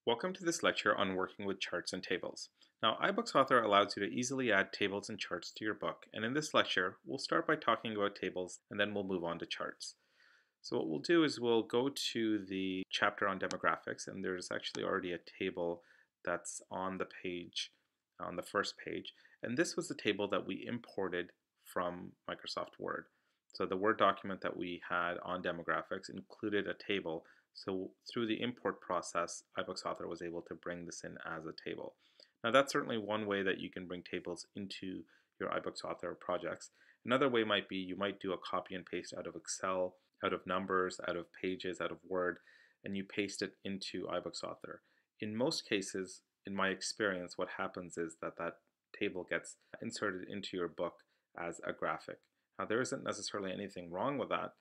Welcome to this lecture on working with charts and tables. Now, iBooks Author allows you to easily add tables and charts to your book, and in this lecture, we'll start by talking about tables, and then we'll move on to charts. So what we'll do is we'll go to the chapter on demographics, and there's actually already a table that's on the page, on the first page, and this was the table that we imported from Microsoft Word. So the Word document that we had on demographics included a table. So through the import process, iBooks Author was able to bring this in as a table. Now that's certainly one way that you can bring tables into your iBooks Author projects. Another way might be you might do a copy and paste out of Excel, out of Numbers, out of Pages, out of Word, and you paste it into iBooks Author. In most cases, in my experience, what happens is that that table gets inserted into your book as a graphic. Now there isn't necessarily anything wrong with that,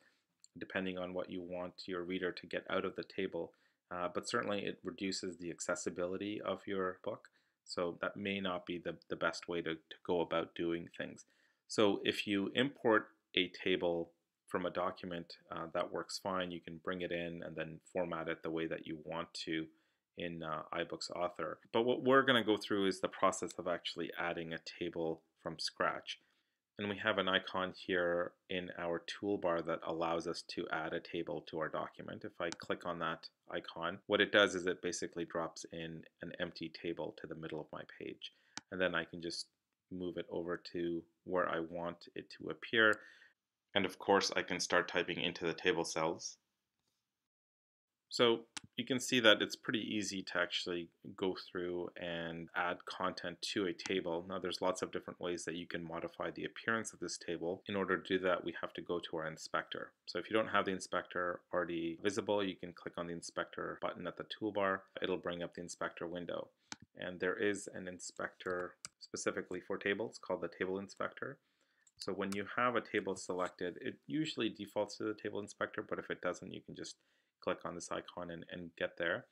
depending on what you want your reader to get out of the table. But certainly it reduces the accessibility of your book. So that may not be the best way to go about doing things. So if you import a table from a document, that works fine. You can bring it in and then format it the way that you want to in iBooks Author. But what we're going to go through is the process of actually adding a table from scratch. And we have an icon here in our toolbar that allows us to add a table to our document. If I click on that icon, what it does is it basically drops in an empty table to the middle of my page. And then I can just move it over to where I want it to appear. And of course, I can start typing into the table cells. So you can see that it's pretty easy to actually go through and add content to a table. Now there's lots of different ways that you can modify the appearance of this table. In order to do that, we have to go to our inspector. So if you don't have the inspector already visible, you can click on the inspector button at the toolbar. It'll bring up the inspector window. And there is an inspector specifically for tables called the table inspector. So when you have a table selected, it usually defaults to the table inspector, but if it doesn't, you can just click on this icon and get there.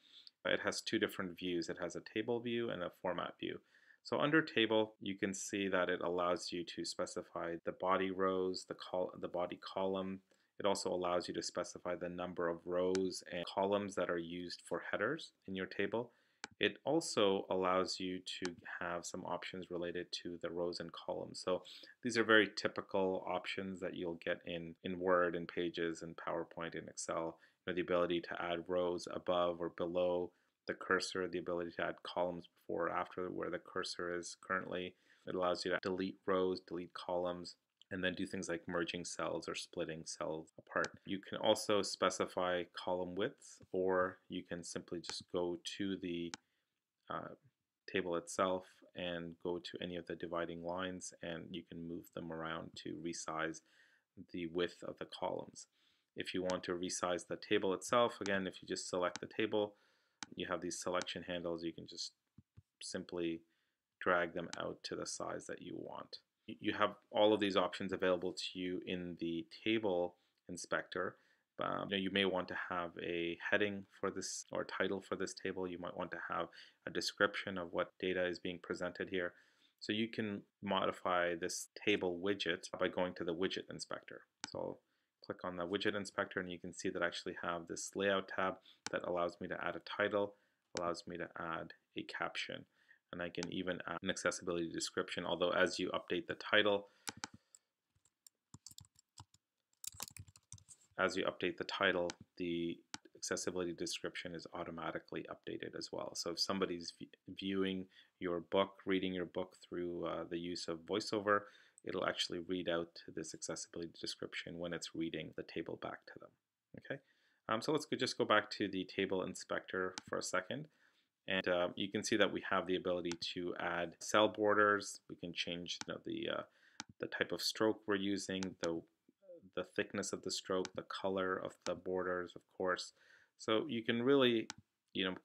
It has two different views. It has a table view and a format view. So under table, you can see that it allows you to specify the body rows, the body column. It also allows you to specify the number of rows and columns that are used for headers in your table. It also allows you to have some options related to the rows and columns. So these are very typical options that you'll get in Word and Pages and PowerPoint and Excel. The ability to add rows above or below the cursor, the ability to add columns before or after where the cursor is currently. It allows you to delete rows, delete columns, and then do things like merging cells or splitting cells apart. You can also specify column widths, or you can simply just go to the table itself and go to any of the dividing lines, and you can move them around to resize the width of the columns. If you want to resize the table itself, again, if you just select the table, you have these selection handles. You can just simply drag them out to the size that you want. You have all of these options available to you in the table inspector. You may want to have a heading for this or title for this table. You might want to have a description of what data is being presented here. So you can modify this table widget by going to the widget inspector. So I'll click on the widget inspector and you can see that I actually have this layout tab that allows me to add a title, allows me to add a caption, and I can even add an accessibility description, although as you update the title, the accessibility description is automatically updated as well. So if somebody's viewing your book, reading your book through the use of VoiceOver, it'll actually read out this accessibility description when it's reading the table back to them. Okay, so let's just go back to the table inspector for a second. And you can see that we have the ability to add cell borders. We can change the type of stroke we're using, the thickness of the stroke, the color of the borders, of course. So you can really,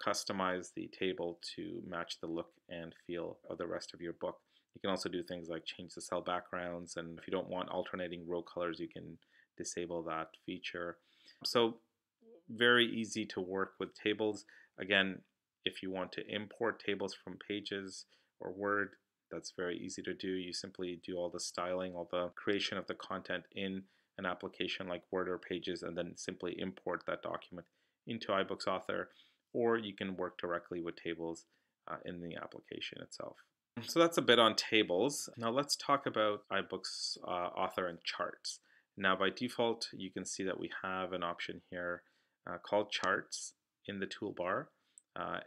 customize the table to match the look and feel of the rest of your book. You can also do things like change the cell backgrounds, and if you don't want alternating row colors, you can disable that feature. So very easy to work with tables. Again, if you want to import tables from Pages or Word, that's very easy to do. You simply do all the styling, all the creation of the content in an application like Word or Pages, and then simply import that document into iBooks Author. or you can work directly with tables in the application itself. So that's a bit on tables. Now let's talk about iBooks author and charts. Now by default, you can see that we have an option here called charts in the toolbar.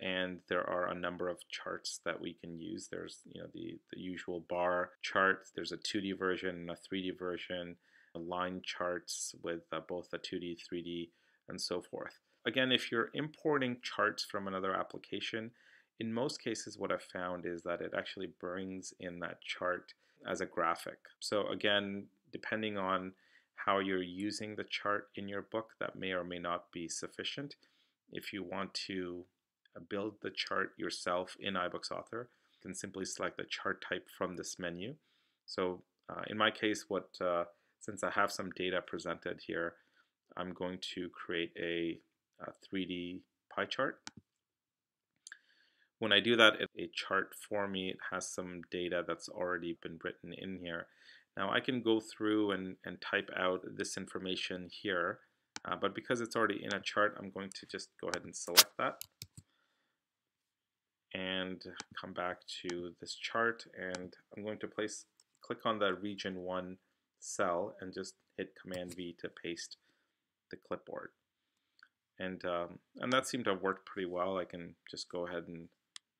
And there are a number of charts that we can use. There's the usual bar chart. There's a 2D version and a 3D version, line charts with both a 2D, 3D, and so forth. Again, if you're importing charts from another application, in most cases what I've found is that it actually brings in that chart as a graphic. So again, depending on how you're using the chart in your book, that may or may not be sufficient. If you want to build the chart yourself in iBooks Author, you can simply select the chart type from this menu. So in my case, since I have some data presented here, I'm going to create a 3D pie chart. When I do that, a chart for me, it has some data that's already been written in here. Now I can go through and type out this information here, but because it's already in a chart, I'm going to just go ahead and select that and come back to this chart, and I'm going to click on the region 1 cell and just hit Command V to paste the clipboard. And that seemed to have worked pretty well. I can just go ahead and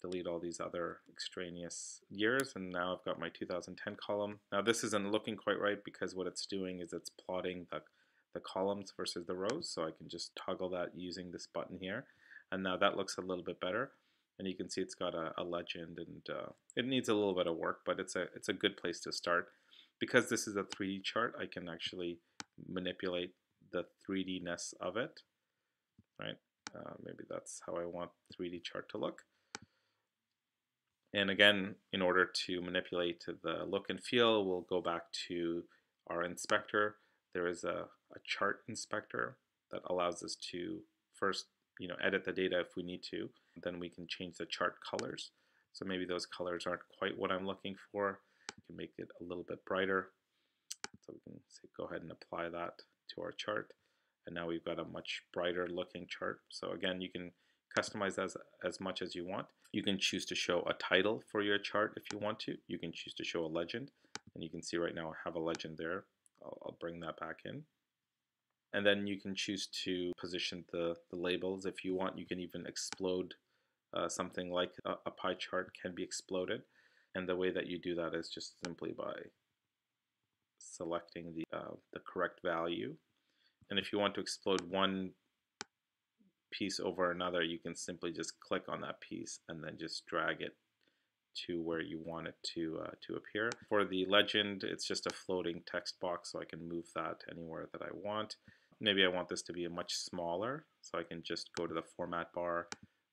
delete all these other extraneous years, and now I've got my 2010 column. Now this isn't looking quite right because what it's doing is it's plotting the columns versus the rows, so I can just toggle that using this button here, and now that looks a little bit better. And you can see it's got a legend, and it needs a little bit of work, but it's a good place to start. Because this is a 3D chart, I can actually manipulate the 3D-ness of it, right? Maybe that's how I want 3D chart to look. And again, in order to manipulate the look and feel, we'll go back to our inspector. There is a chart inspector that allows us to first edit the data if we need to. Then we can change the chart colors. So maybe those colors aren't quite what I'm looking for. We can make it a little bit brighter. So we can say, go ahead and apply that to our chart. And now we've got a much brighter looking chart. So again, you can customize as much as you want. You can choose to show a title for your chart if you want to. You can choose to show a legend. And you can see right now I have a legend there. I'll bring that back in. And then you can choose to position the labels if you want. You can even explode something like a pie chart can be exploded. And the way that you do that is just simply by selecting the correct value. And if you want to explode one piece over another, you can simply just click on that piece and then just drag it to where you want it to appear. For the legend, it's just a floating text box, so I can move that anywhere that I want. Maybe I want this to be much smaller, so I can just go to the format bar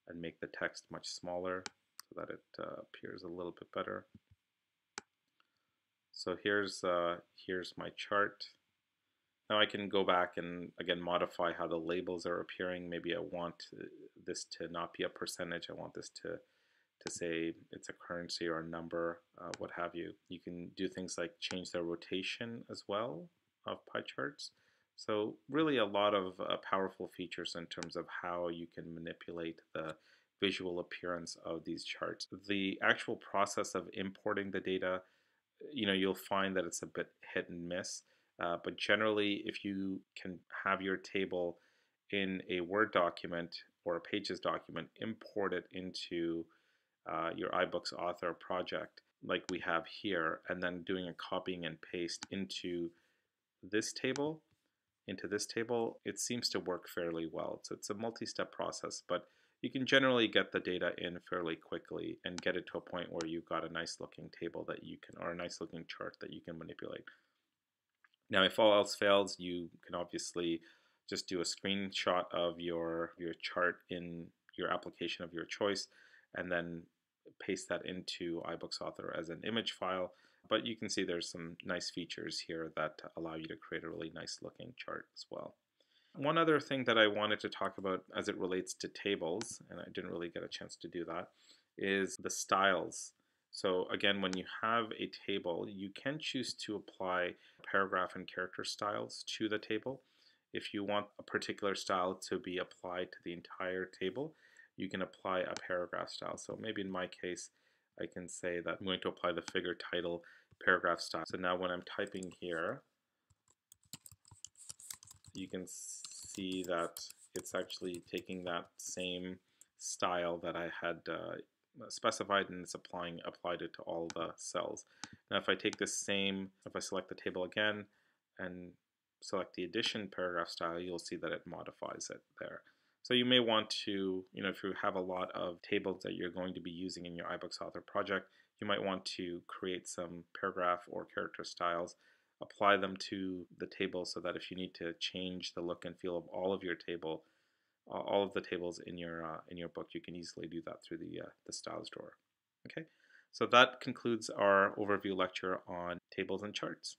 and make the text much smaller so that it appears a little bit better. So here's my chart. Now I can go back and again modify how the labels are appearing. Maybe I want this to not be a percentage. I want this to say it's a currency or a number, what have you. You can do things like change the rotation as well of pie charts. So really a lot of powerful features in terms of how you can manipulate the visual appearance of these charts. The actual process of importing the data, you'll find that it's a bit hit and miss. But generally, if you can have your table in a Word document or a Pages document, import it into your iBooks Author project like we have here, and then doing a copying and paste into this table, it seems to work fairly well. So it's a multi-step process, but you can generally get the data in fairly quickly and get it to a point where you've got a nice looking table that you can, or a nice looking chart that you can manipulate. Now, if all else fails, you can obviously just do a screenshot of your chart in your application of your choice and then paste that into iBooks Author as an image file. But you can see there's some nice features here that allow you to create a really nice looking chart as well. One other thing that I wanted to talk about as it relates to tables, and I didn't really get a chance to do that, is the styles. So again, when you have a table, you can choose to apply paragraph and character styles to the table. If you want a particular style to be applied to the entire table, you can apply a paragraph style. So maybe in my case, I can say that I'm going to apply the figure title paragraph style. So now when I'm typing here, you can see that it's actually taking that same style that I had specified, and it's applied it to all the cells. Now if I take this same, if I select the table again and select the addition paragraph style, you'll see that it modifies it there. So you may want to, if you have a lot of tables that you're going to be using in your iBooks author project, you might want to create some paragraph or character styles, apply them to the table so that if you need to change the look and feel of all of your table, all of the tables in your book, you can easily do that through the styles drawer. Okay, so that concludes our overview lecture on tables and charts.